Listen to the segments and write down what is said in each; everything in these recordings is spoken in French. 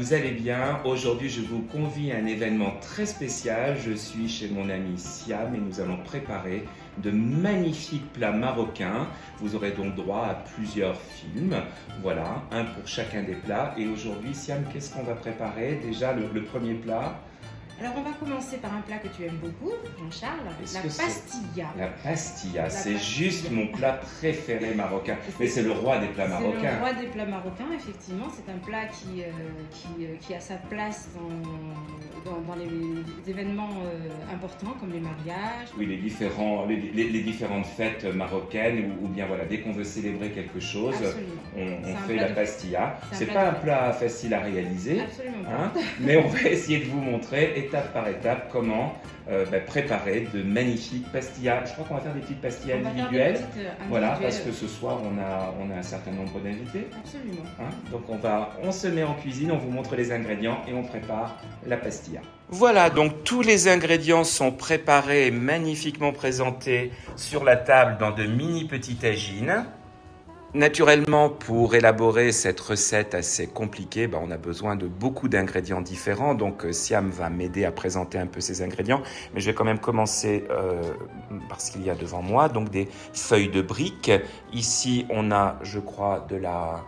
vous allez bien. Aujourd'hui, je vous convie à un événement très spécial. Je suis chez mon ami Siam et nous allons préparer de magnifiques plats marocains. Vous aurez donc droit à plusieurs films. Voilà, un pour chacun des plats. Et aujourd'hui, Siam, qu'est-ce qu'on va préparer? Déjà, le premier plat. Alors on va commencer par un plat que tu aimes beaucoup, Jean-Charles, la pastilla. La pastilla, c'est juste mon plat préféré marocain. Mais c'est le roi des plats marocains. C'est le roi des plats marocains, effectivement. C'est un plat qui a sa place dans les événements importants comme les mariages. Oui, les différentes fêtes marocaines ou bien voilà, dès qu'on veut célébrer quelque chose, on fait la pastilla. C'est pas un plat facile à réaliser, absolument pas. Mais on va essayer de vous montrer étape par étape comment préparer de magnifiques pastillas. Je crois qu'on va faire des petites pastillas individuelles. Voilà, parce que ce soir on a un certain nombre d'invités. Absolument. Donc on se met en cuisine, on vous montre les ingrédients et on prépare la pastilla. Voilà, donc tous les ingrédients sont préparés, magnifiquement présentés sur la table dans de mini petits tagines. Naturellement, pour élaborer cette recette assez compliquée, on a besoin de beaucoup d'ingrédients différents. Donc, Siam va m'aider à présenter un peu ces ingrédients. Mais je vais quand même commencer par ce qu'il y a devant moi. Donc, des feuilles de briques. Ici, on a, je crois, de la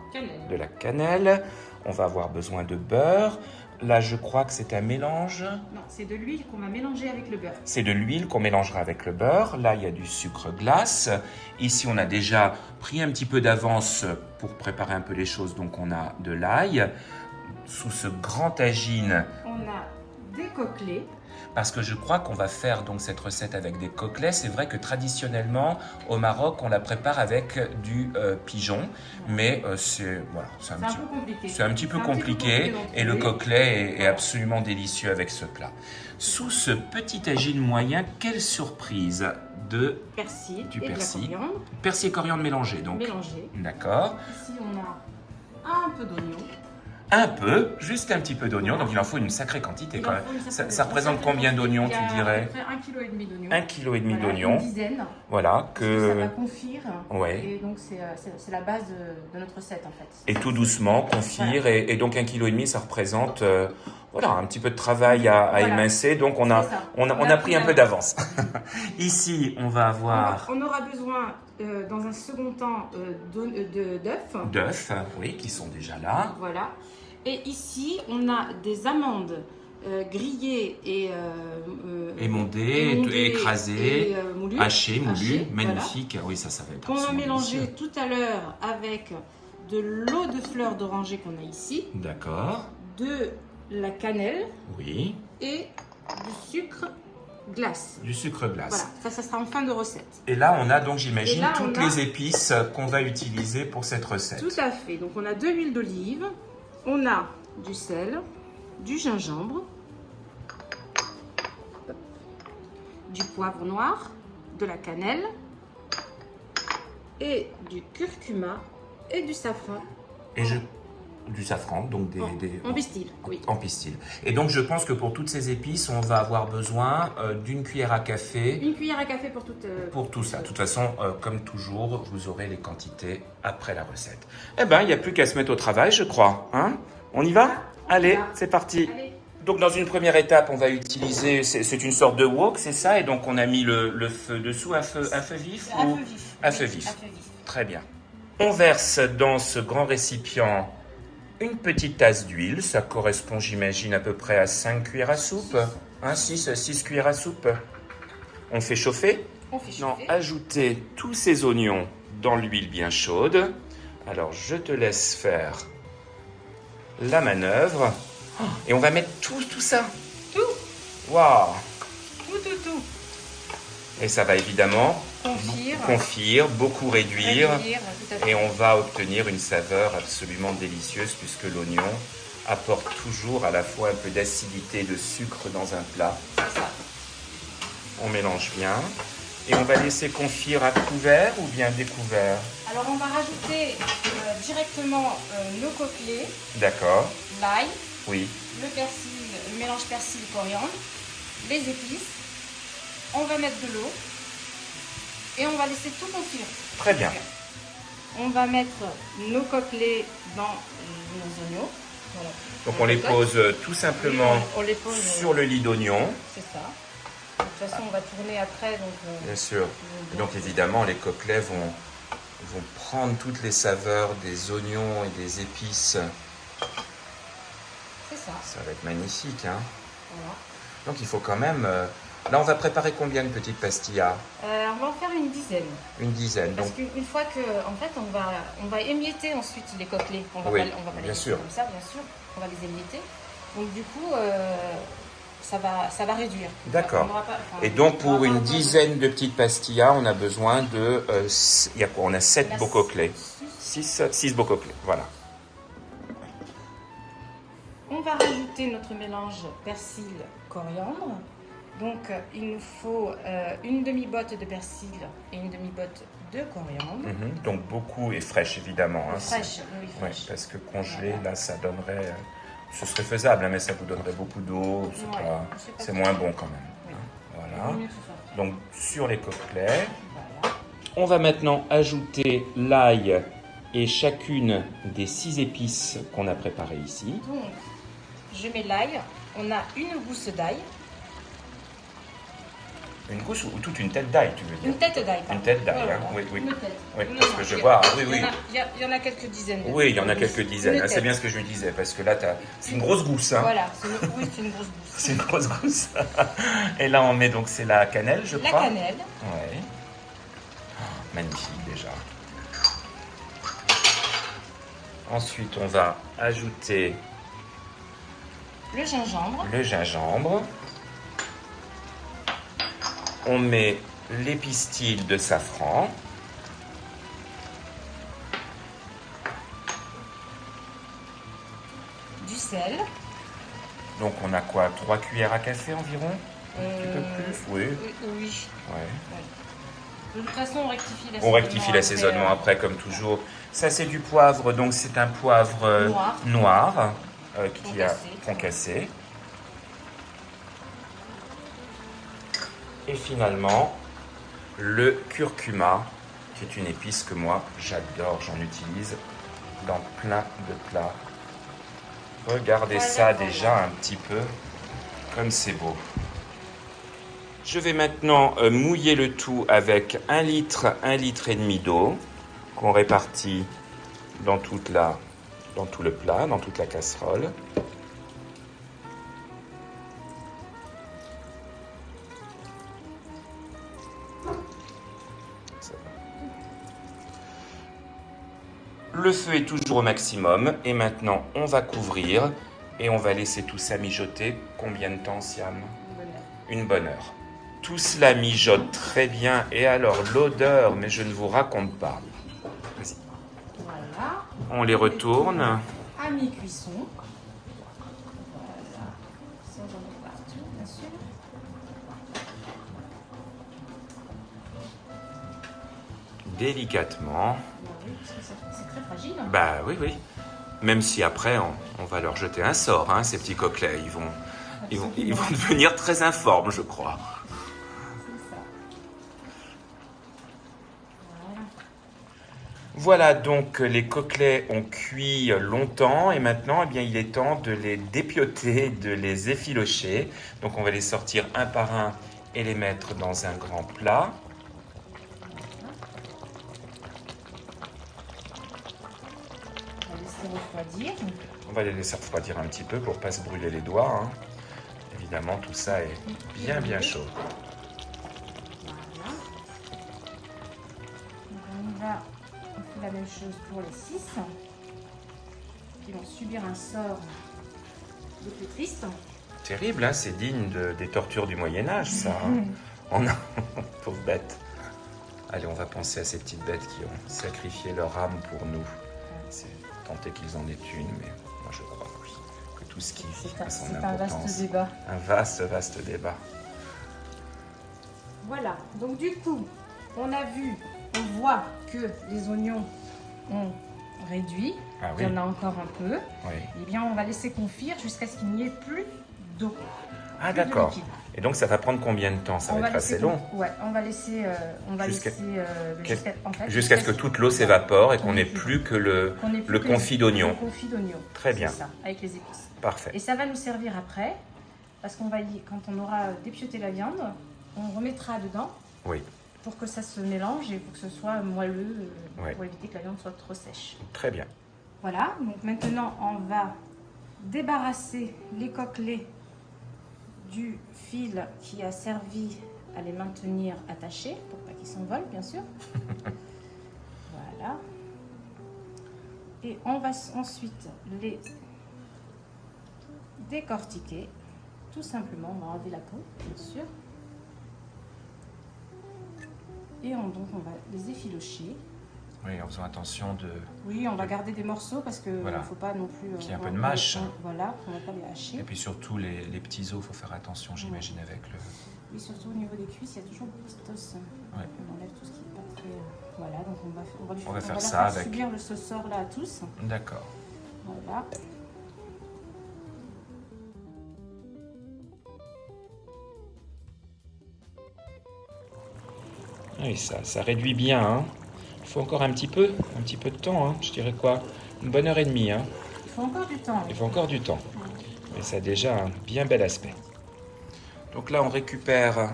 cannelle. On va avoir besoin de beurre. Là, je crois que c'est un mélange. Non, c'est de l'huile qu'on va mélanger avec le beurre. C'est de l'huile qu'on mélangera avec le beurre. Là, il y a du sucre glace. Ici, on a déjà pris un petit peu d'avance pour préparer un peu les choses. Donc, on a de l'ail. Sous ce grand tagine, on a des coquelets. Parce que je crois qu'on va faire donc cette recette avec des coquelets. C'est vrai que traditionnellement, au Maroc, on la prépare avec du pigeon. Mais c'est un petit peu compliqué. Et le coquelet est absolument délicieux avec ce plat. Sous ce petit tagine moyen, quelle surprise du persil. De la coriandre. Persil et coriandre mélangés. Donc. Mélangés. D'accord. Ici, on a un peu d'oignon. Un peu, juste un petit peu d'oignon, donc il en faut une sacrée quantité quand même. Ça représente combien d'oignons, tu dirais? À peu près 1,5 kg d'oignons. 1,5 kg d'oignons. Une dizaine. Voilà, que ça va confire. Ouais. Et donc c'est la base de notre recette en fait. Et tout doucement, confire. Voilà. Et donc 1,5 kg, ça représente un petit peu de travail à émincer. Donc on a pris un peu d'avance. Ici, on va avoir... On aura besoin, dans un second temps, d'œufs. D'œufs, oui, qui sont déjà là. Voilà. Et ici, on a des amandes grillées et émondées, écrasées, hachées, moulues. Magnifique. Voilà. Oui, ça va être qu'on va mélanger tout à l'heure avec de l'eau de fleur d'oranger qu'on a ici. D'accord. De la cannelle. Oui. Et du sucre glace. Du sucre glace. Voilà, ça sera en fin de recette. Et là, on a donc, j'imagine, toutes les épices qu'on va utiliser pour cette recette. Tout à fait. Donc, on a de l'huile d'olive, on a du sel, du gingembre, du poivre noir, de la cannelle et du curcuma et du safran. Du safran, donc en pistil, oui. En pistil. Et donc, je pense que pour toutes ces épices, on va avoir besoin d'une cuillère à café. Une cuillère à café pour tout ça. De toute façon, comme toujours, vous aurez les quantités après la recette. Eh bien, il n'y a plus qu'à se mettre au travail, je crois. On y va? Allez, c'est parti. Allez. Donc, dans une première étape, on va utiliser... C'est une sorte de wok, c'est ça? Et donc, on a mis le feu dessous, un feu vif? À feu vif. Très bien. On verse dans ce grand récipient une petite tasse d'huile, ça correspond, j'imagine, à peu près à 5 cuillères à soupe. 6 cuillères à soupe. On fait chauffer? Non, ajoutez tous ces oignons dans l'huile bien chaude. Alors, je te laisse faire la manœuvre. Et on va mettre tout ça. Tout. Waouh. Tout. Et ça va évidemment confire, beaucoup réduire. Et on va obtenir une saveur absolument délicieuse puisque l'oignon apporte toujours à la fois un peu d'acidité et de sucre dans un plat. C'est ça. On mélange bien. Et on va laisser confire à couvert ou bien découvert? Alors on va rajouter directement nos coquelets. D'accord. L'ail. Oui. Le mélange persil-coriandre. Les épices. On va mettre de l'eau. Et on va laisser tout confire. Très bien. On va mettre nos coquelets dans nos oignons. Voilà. Donc on les pose tout simplement on les pose, sur le lit d'oignon. C'est ça. De toute façon, on va tourner après. Bien sûr. Et donc évidemment, les coquelets vont prendre toutes les saveurs des oignons et des épices. C'est ça. Ça va être magnifique, hein. Voilà. Donc il faut quand même... Là, on va préparer combien de petites pastillas? On va en faire une dizaine. Une dizaine. Parce qu'une fois que, en fait, on va émietter ensuite les coquelets. On va oui, pas les bien laisser sûr. comme ça, bien sûr. On va les émietter. Donc du coup, ça va réduire. D'accord. Et donc pour une dizaine de petites pastillas, on a besoin de... il y a quoi? On a 7 beaux coquelets. 6 beaux coquelets, voilà. On va rajouter notre mélange persil-coriandre. Donc, il nous faut une demi-botte de persil et une demi-botte de coriandre. Donc, beaucoup et fraîche, évidemment. Hein, fraîche, oui, fraîche. Ouais, parce que congelé, voilà. Là, ça donnerait... ce serait faisable, hein, mais ça vous donnerait beaucoup d'eau. C'est moins bon quand même. Oui. Hein, voilà. Donc, sur les coquelets. Voilà. On va maintenant ajouter l'ail et chacune des 6 épices qu'on a préparées ici. Donc, je mets l'ail. On a une gousse d'ail. Une gousse ou toute une tête d'ail, tu veux dire? Une tête d'ail. Une tête d'ail, voilà. Hein. Oui, oui. Une tête. Oui, parce que je vois, oui. Il y en a quelques dizaines. Oui, il y en a quelques dizaines. C'est bien ce que je disais, parce que là, c'est une grosse gousse. Hein. Voilà, c'est une grosse gousse. C'est une grosse gousse. Et là, on met donc, c'est la cannelle, je crois. La cannelle. Oui. Oh, magnifique déjà. Ensuite, on va ajouter le gingembre. Le gingembre. On met les pistils de safran. Du sel. Donc on a quoi? 3 cuillères à café environ? Un petit peu plus? Oui. Oui. Ouais. De toute façon, on rectifie l'assaisonnement après, comme toujours. Ça, c'est du poivre, donc c'est un poivre noir qui a concassé. Et finalement, le curcuma, qui est une épice que moi, j'adore, j'en utilise dans plein de plats. Regardez ça déjà un petit peu, comme c'est beau. Je vais maintenant mouiller le tout avec 1 litre et demi d'eau, qu'on répartit dans tout le plat, dans toute la casserole. Le feu est toujours au maximum et maintenant on va couvrir et on va laisser tout ça mijoter. Combien de temps, Siam? Une bonne heure. Tout cela mijote très bien et alors l'odeur, mais je ne vous raconte pas. Vas-y. Voilà. On les retourne. À mi-cuisson. Voilà. Ça, j'en mets partout, bien sûr. Délicatement. Oui, parce que c'est très fragile. Bah oui. Même si après, on va leur jeter un sort, hein, ces petits coquelets. Ils vont devenir très informes, je crois. C'est ça. Voilà, donc les coquelets ont cuit longtemps et maintenant, eh bien, il est temps de les dépioter, de les effilocher. Donc on va les sortir un par un et les mettre dans un grand plat. Refroidir. On va les laisser refroidir un petit peu pour ne pas se brûler les doigts. Hein. Évidemment, tout ça est bien chaud. Voilà. Donc on fait la même chose pour les 6 qui vont subir un sort de plus triste. Terrible, hein, c'est digne des tortures du Moyen-Âge, ça. Hein. On a... Pauvre bête. Allez, on va penser à ces petites bêtes qui ont sacrifié leur âme pour nous. C'est tenté qu'ils en aient une, mais moi je crois oui, que tout ce qui vit a son importance. Un vaste débat. Un vaste débat. Voilà, donc du coup, on voit que les oignons ont réduit. Ah, oui. Il y en a encore un peu. Oui. Eh bien, on va laisser confire jusqu'à ce qu'il n'y ait plus d'eau. Ah d'accord. Et donc ça va prendre combien de temps? Ça va être assez long. Ouais, on va laisser, jusqu'à ce que toute l'eau s'évapore et qu'on n'ait plus que le confit d'oignon. Le confit d'oignon. Très bien. C'est ça, avec les épices. Parfait. Et ça va nous servir après, parce qu'on va quand on aura dépioté la viande, on remettra dedans. Oui. Pour que ça se mélange et pour que ce soit moelleux, pour éviter que la viande soit trop sèche. Très bien. Voilà, donc maintenant on va débarrasser les côtelets du fil qui a servi à les maintenir attachés, pour pas qu'ils s'envolent bien sûr. Voilà. Et on va ensuite les décortiquer, tout simplement, on va enlever la peau, bien sûr. Et donc on va les effilocher. Oui, en faisant attention de... Oui, on va garder des morceaux parce qu'il ne faut pas non plus... Qu'il y ait un peu de mâche. Voilà, on ne va pas les hacher. Et puis surtout les petits os, il faut faire attention, j'imagine, avec le... Oui, surtout au niveau des cuisses, il y a toujours une petite os. Ouais. On enlève tout ce qui n'est pas très... Voilà, donc on va faire ça avec... subir ce sort-là à tous. D'accord. Voilà. Oui, ça réduit bien. Hein. Il faut encore un petit peu de temps. Hein. Je dirais quoi? Une bonne heure et demie. Hein. Il faut encore du temps. Il faut encore du temps. Mais ça a déjà un bien bel aspect. Donc là, on récupère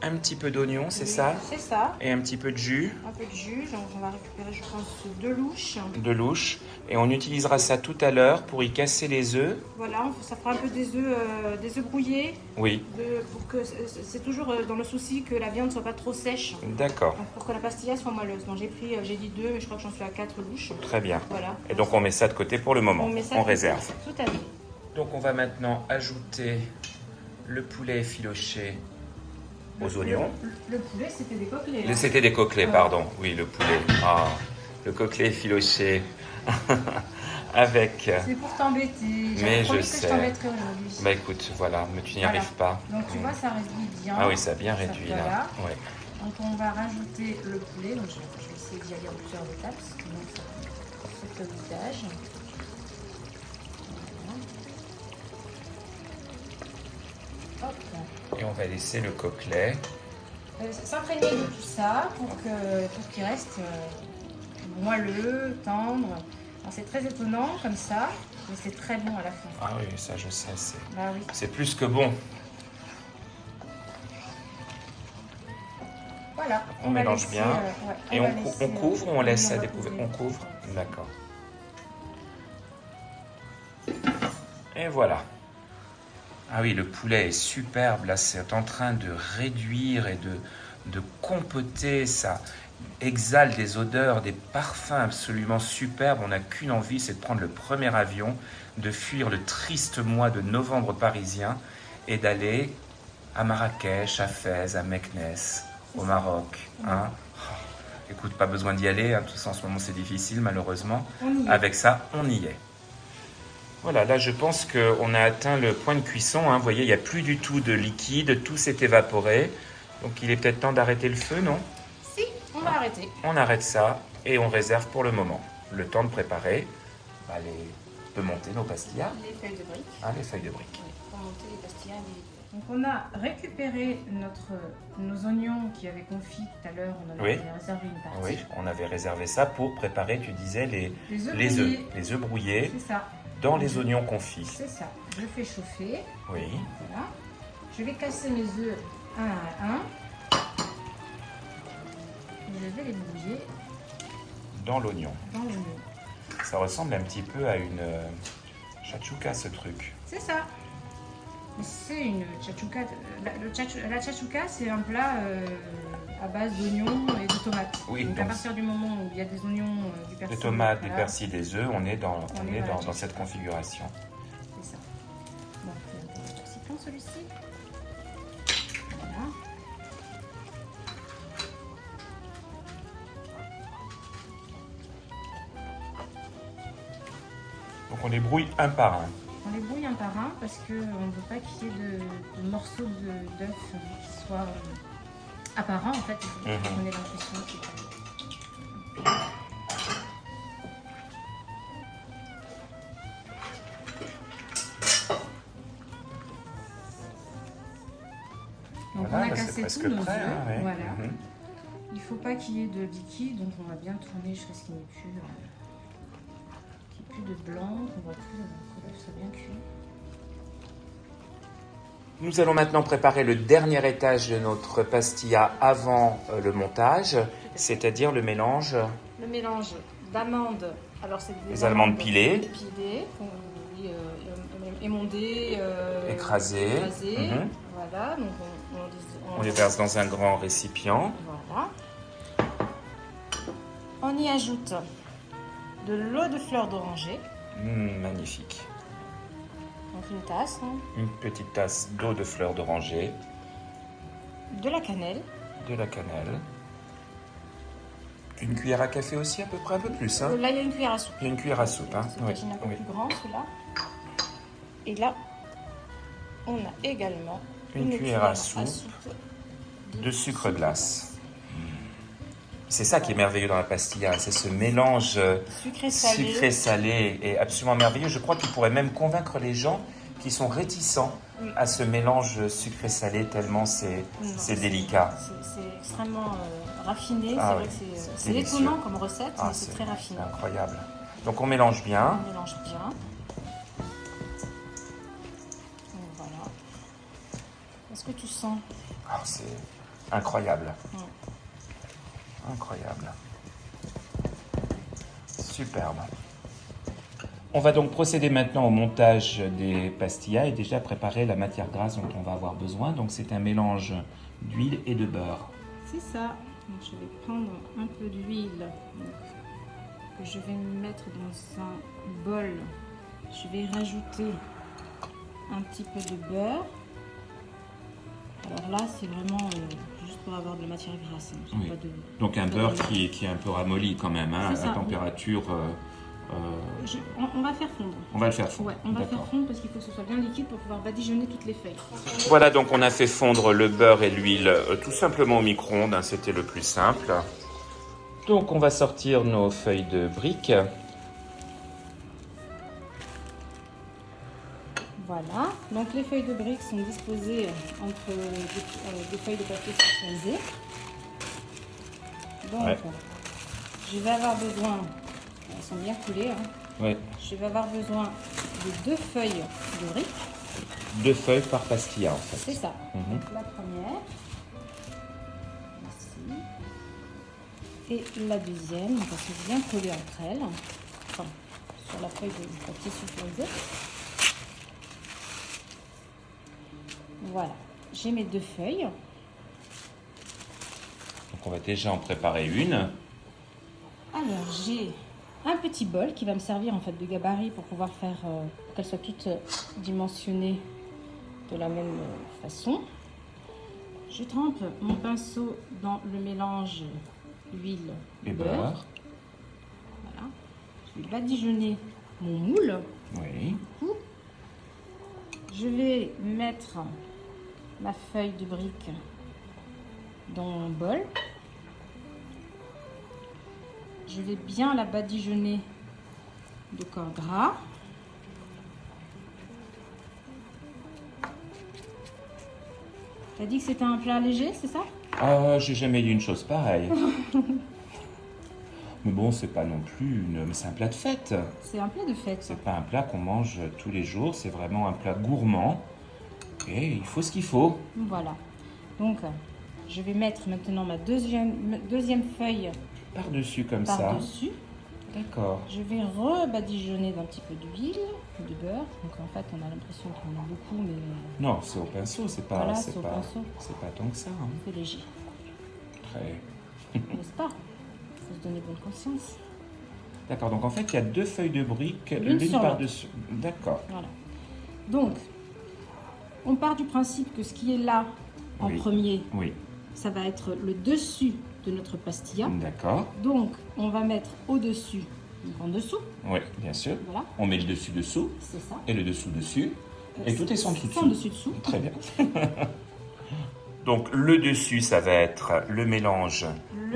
un petit peu d'oignon, c'est ça? C'est ça. Et un petit peu de jus. Un peu de jus. Donc on va récupérer, je pense, 2 louches. 2 louches. Et on utilisera ça tout à l'heure pour y casser les œufs. Voilà, ça fera un peu des œufs brouillés. Oui. Pour que c'est toujours dans le souci que la viande ne soit pas trop sèche. D'accord. Pour que la pastilla soit moelleuse. Donc j'ai dit 2, mais je crois que j'en suis à 4 louches. Très bien. Voilà. Et donc on met ça de côté pour le moment. On réserve. Tout à fait. Donc on va maintenant ajouter le poulet effiloché aux oignons. Le poulet, c'était des côtelets. C'était des côtelets, pardon. Oui, le poulet. Ah, le côtelet effiloché avec... C'est pour t'embêter. Mais je sais. Je t'embêterai aujourd'hui. Bah écoute, voilà, mais tu n'y arrives pas. Donc tu vois, ça réduit bien. Ah oui, ça a bien réduit là. Ouais. Donc on va rajouter le poulet. Donc je vais essayer d'y aller en plusieurs étapes, sinon ça fait le visage. Hop. Et on va laisser le côtelet s'imprégner de tout ça pour qu'il reste moelleux, tendre. C'est très étonnant comme ça, mais c'est très bon à la fin. Ah oui, ça je sais, oui. C'est plus que bon. Voilà. On mélange bien. Et on couvre ou on laisse ça découvrir? On couvre. D'accord. Et voilà. Ah oui, le poulet est superbe. Là, c'est en train de réduire et de compoter. Ça exhale des odeurs, des parfums absolument superbes. On n'a qu'une envie, c'est de prendre le premier avion, de fuir le triste mois de novembre parisien et d'aller à Marrakech, à Fès, à Meknès, au Maroc. Hein. Oh, écoute, pas besoin d'y aller. Hein. Tout ça, en ce moment, c'est difficile, malheureusement. Avec ça, on y est. Voilà, là je pense qu'on a atteint le point de cuisson. Hein. Vous voyez, il n'y a plus du tout de liquide, tout s'est évaporé. Donc il est peut-être temps d'arrêter le feu, non? Si, on va arrêter. On arrête ça et on réserve pour le moment. Le temps de préparer, de monter nos pastillas. Les feuilles de briques. Ah, les feuilles de briques. Oui, pour monter les pastillas. Donc on a récupéré nos oignons qui avaient confit tout à l'heure. On en avait réservé une partie. Oui, on avait réservé ça pour préparer, tu disais, les œufs brouillés. C'est ça. Dans les oignons confits. C'est ça. Je fais chauffer. Oui. Voilà. Je vais casser mes œufs un à un. Et je vais les bouger. Dans l'oignon. Dans l'oignon. Ça ressemble un petit peu à une chachouka, ce truc. C'est ça. C'est une chachouka. La chachouka, c'est un plat à base d'oignons et de tomates. Oui, donc à partir du moment où il y a des oignons, du persil, des tomates, du persil, des œufs, on est dans cette configuration. C'est ça. Donc on va aussi prendre celui-ci. Voilà. Donc on les brouille un par un. On les brouille un par un parce qu'on ne veut pas qu'il y ait de morceaux d'œufs qui soient apparents. En fait, il faut qu'on ait l'impression qu'il Donc voilà, on a cassé tous nos œufs. Hein, ouais. Voilà. Il ne faut pas qu'il y ait de liquide, donc on va bien tourner jusqu'à ce qu'il n'y ait plus, de blanc, qu'on voit plus, que ça soit bien cuit. Nous allons maintenant préparer le dernier étage de notre pastilla avant le montage, c'est-à-dire le mélange. Le mélange d'amandes. Alors c'est des amandes pilées, émondées, écrasées. Voilà, donc on les verse dans un grand récipient. Voilà. On y ajoute de l'eau de fleur d'oranger. Magnifique. Donc une tasse. Une petite tasse d'eau de fleur d'oranger. De la cannelle. De la cannelle. Une cuillère à café aussi, à peu près, un peu plus. Hein. Là, il y a une cuillère à soupe. Il y a une cuillère à soupe. Hein. C'est un peu plus grand, celui-là. Et là, on a également une cuillère à soupe de sucre glace. C'est ça qui est merveilleux dans la pastilla, c'est ce mélange sucré-salé et absolument merveilleux. Je crois qu'il pourrait même convaincre les gens qui sont réticents à ce mélange sucré-salé tellement c'est délicat. C'est extrêmement raffiné, Ah, c'est vrai que c'est étonnant comme recette, mais c'est très raffiné. C'est incroyable. Donc on mélange bien. On mélange bien. Voilà. Est-ce que tu sens? C'est incroyable. Incroyable. Superbe. On va donc procéder maintenant au montage des pastillas et déjà préparer la matière grasse dont on va avoir besoin. Donc c'est un mélange d'huile et de beurre. C'est ça. Donc, je vais prendre un peu d'huile que je vais mettre dans un bol. Je vais rajouter un petit peu de beurre. Alors là, c'est vraiment juste pour avoir de la matière grasse. Hein. Oui. Pas de, donc un beurre qui est un peu ramolli quand même, hein, à température... on va faire fondre. On va le faire fondre. Ouais, on va faire fondre parce qu'il faut que ce soit bien liquide pour pouvoir badigeonner toutes les feuilles. Voilà, donc on a fait fondre le beurre et l'huile tout simplement au micro-ondes, hein, c'était le plus simple. Donc on va sortir nos feuilles de briques. Voilà, donc les feuilles de briques sont disposées entre des feuilles de papier sulfurisé. Donc, je vais avoir besoin, elles sont bien coulées, hein. Ouais. Je vais avoir besoin de 2 feuilles de briques. 2 feuilles par pastilla en fait. C'est ça. Donc la première, ici, et la deuxième, donc elles sont bien collées entre elles, enfin, sur la feuille de papier sulfurisé. Voilà, j'ai mes 2 feuilles. Donc on va déjà en préparer une. Alors j'ai un petit bol qui va me servir en fait de gabarit pour pouvoir faire qu'elles soient toutes dimensionnées de la même façon. Je trempe mon pinceau dans le mélange huile et beurre. Voilà. Je vais badigeonner mon moule. Oui. Je vais mettre ma feuille de brique dans mon bol. Je vais bien la badigeonner de corps gras. Tu as dit que c'était un plat léger, c'est ça? J'ai jamais dit une chose pareille. Mais bon, c'est pas non plus c'est un plat de fête. C'est un plat de fête. C'est pas un plat qu'on mange tous les jours, c'est vraiment un plat gourmand. Et il faut ce qu'il faut. Voilà. Donc, je vais mettre maintenant ma deuxième feuille par-dessus comme ça. Par-dessus. D'accord. Je vais rebadigeonner d'un petit peu d'huile, de beurre. Donc en fait, on a l'impression qu'il y en a beaucoup, mais... Non, c'est au pinceau, c'est pas, voilà, c'est pas tant que ça. Hein. C'est léger. Très. N'est-ce pas? Il faut se donner bonne conscience. D'accord, donc en fait, il y a 2 feuilles de briques, l'une par-dessus. D'accord. Voilà. Donc, on part du principe que ce qui est là, en premier, ça va être le dessus de notre pastilla. D'accord. Donc, on va mettre au-dessus, donc en dessous. Oui, bien sûr. Voilà. On met le dessus-dessous. C'est ça. Et le dessous-dessus. Et tout est sans dessous-dessous. Sans dessus-dessous. Très bien. Donc, le dessus, ça va être le mélange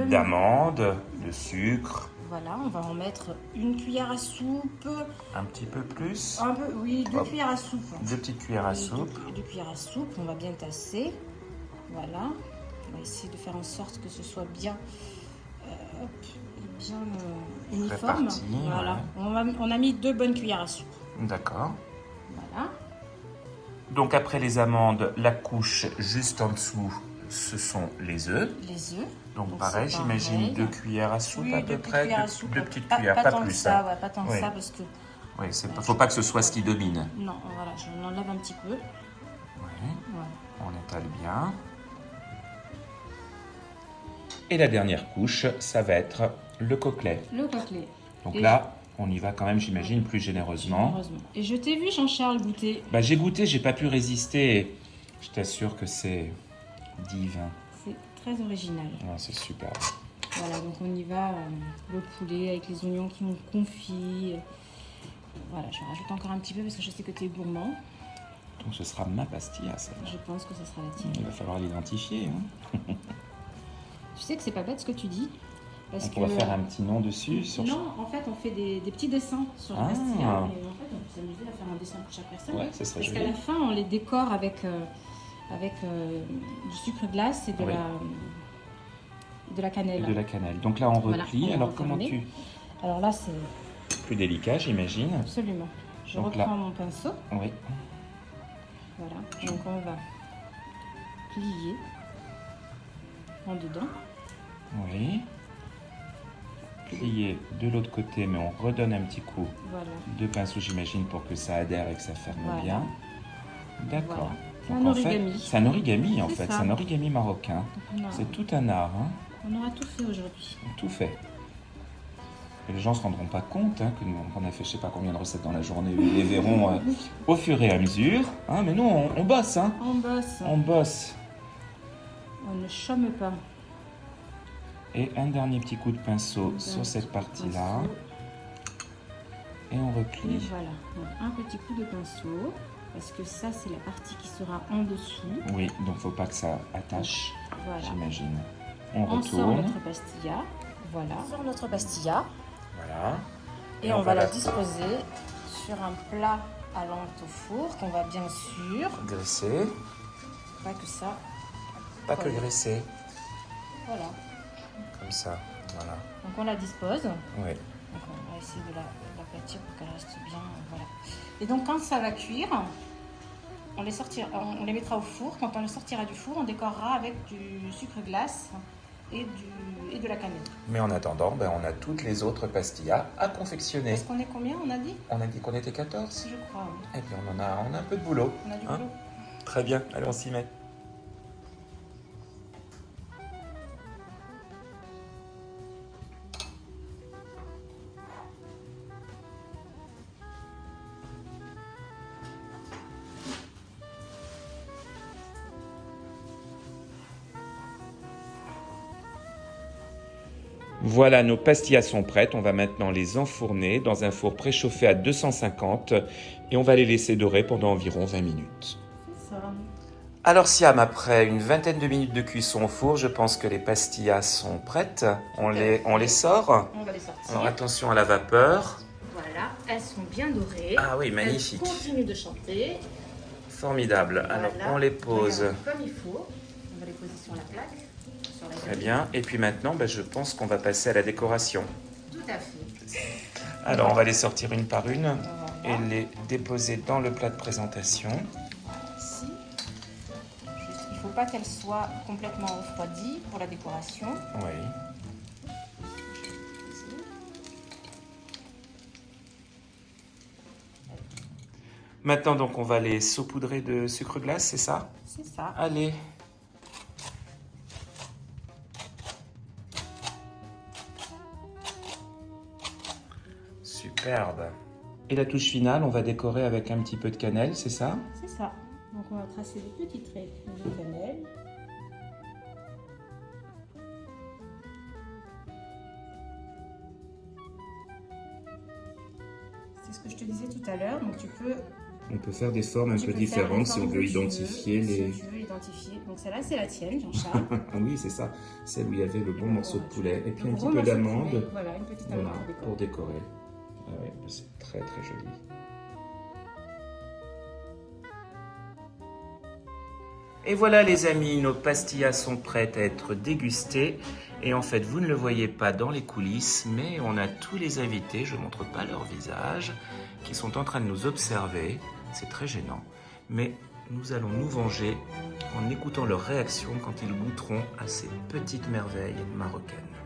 d'amandes, de sucre. Voilà, on va en mettre une cuillère à soupe. Un petit peu plus. Un peu, oui, 2 cuillères à soupe. 2 petites cuillères à soupe. 2 cuillères à soupe, on va bien tasser. Voilà. On va essayer de faire en sorte que ce soit bien, bien uniforme. Réparti, voilà. Ouais. On a mis 2 bonnes cuillères à soupe. D'accord. Voilà. Donc après les amandes, la couche juste en dessous, ce sont les œufs. Les œufs. Donc pareil, j'imagine 2 cuillères à soupe à peu près, deux petites cuillères, pas pas tant plus. Que ça, ouais, pas tant que ça parce que... Oui, il faut pas que ce soit ce qui domine. Non, voilà, je l'enlève un petit peu. Oui, voilà. On étale bien. Et la dernière couche, ça va être le coquelet. Le coquelet. Donc là, on y va quand même, j'imagine, plus généreusement. Et je t'ai vu, Jean-Charles, goûter. Bah, j'ai goûté, j'ai pas pu résister. Je t'assure que c'est divin. C'est très original. Ouais, c'est super. Voilà, donc on y va, le poulet avec les oignons qui ont confit. Voilà, je rajoute encore un petit peu parce que je sais que tu es gourmand. Donc ce sera ma pastilla, ça. Je pense que ce sera la tienne. Il va falloir l'identifier. Hein. Tu sais que c'est pas bête ce que tu dis. Parce Donc on va faire un petit nom dessus. Non, en fait, on fait des petits dessins sur la pastilla. Et en fait, on peut s'amuser à faire un dessin pour chaque personne. Ouais, ça serait joli. Parce qu'à la fin, on les décore avec du sucre glace et de la cannelle. Et de la cannelle. Donc là, on replie. Voilà, alors comment tu... Alors là, c'est... Plus délicat, j'imagine. Absolument. Je reprends mon pinceau. Oui. Voilà. Donc on va plier en dedans. Oui. Plier de l'autre côté, mais on redonne un petit coup de pinceau, j'imagine, pour que ça adhère et que ça ferme bien. D'accord. Voilà. Donc, c'est un origami, en fait. C'est un origami marocain. C'est tout un art. Hein. On aura tout fait aujourd'hui. Tout fait. Et les gens ne se rendront pas compte hein, qu'on a fait je ne sais pas combien de recettes dans la journée. Ils les verront au fur et à mesure. Hein, mais nous, on bosse. Hein. On bosse. On bosse. On ne chôme pas. Et un dernier petit coup de pinceau sur cette partie-là. Et on replie. Et voilà. Donc, un petit coup de pinceau. Parce que ça, c'est la partie qui sera en dessous. Oui, donc il ne faut pas que ça attache, j'imagine. On sort notre pastilla. Voilà. On sort notre pastilla. Voilà. Et on va la disposer sur un plat à l'entre au four qu'on va bien sûr graisser. Pas que ça. Pas que graisser. Voilà. Comme ça, voilà. Donc on la dispose. Oui. Donc on va essayer de l'aplatir pour qu'elle reste bien. Voilà. Et donc quand ça va cuire, on les mettra au four. Quand on les sortira du four, on décorera avec du sucre glace et de la cannelle. Mais en attendant, on a toutes les autres pastillas à confectionner. Est-ce qu'on est combien, on a dit? On a dit qu'on était 14. Je crois, oui. Eh bien, on a un peu de boulot. On a du boulot. Très bien, allez, on s'y met. Voilà, nos pastillas sont prêtes. On va maintenant les enfourner dans un four préchauffé à 250 et on va les laisser dorer pendant environ 20 minutes. C'est ça. Alors Siam, après une vingtaine de minutes de cuisson au four, je pense que les pastillas sont prêtes. On les sort. On va les sortir. Alors attention à la vapeur. Voilà, elles sont bien dorées. Ah oui, magnifique. Elles continuent de chanter. Formidable. Voilà. Alors on les pose. Regarde, comme il faut. On va les poser sur la plaque. Très bien. Et puis maintenant, je pense qu'on va passer à la décoration. Tout à fait. Alors on va les sortir une par une et les déposer dans le plat de présentation. Ici. Il ne faut pas qu'elles soient complètement refroidies pour la décoration. Oui. Maintenant, donc, on va les saupoudrer de sucre glace, c'est ça? C'est ça. Allez. Superbe. Et la touche finale, on va décorer avec un petit peu de cannelle, c'est ça? C'est ça. Donc, on va tracer des petits traits de cannelle. C'est ce que je te disais tout à l'heure. Donc, on peut faire des formes un peu différentes si on veut identifier les... Si tu veux identifier. Donc celle-là, c'est la tienne, Jean-Charles. Oui, c'est ça. Celle où il y avait le bon morceau de poulet. Et puis un petit peu d'amande. Voilà, une petite amande pour décorer. Ah oui, c'est très très joli. Et voilà les amis, nos pastillas sont prêtes à être dégustées. Et en fait, vous ne le voyez pas dans les coulisses, mais on a tous les invités, je ne montre pas leur visage, qui sont en train de nous observer. C'est très gênant. Mais nous allons nous venger en écoutant leurs réactions quand ils goûteront à ces petites merveilles marocaines.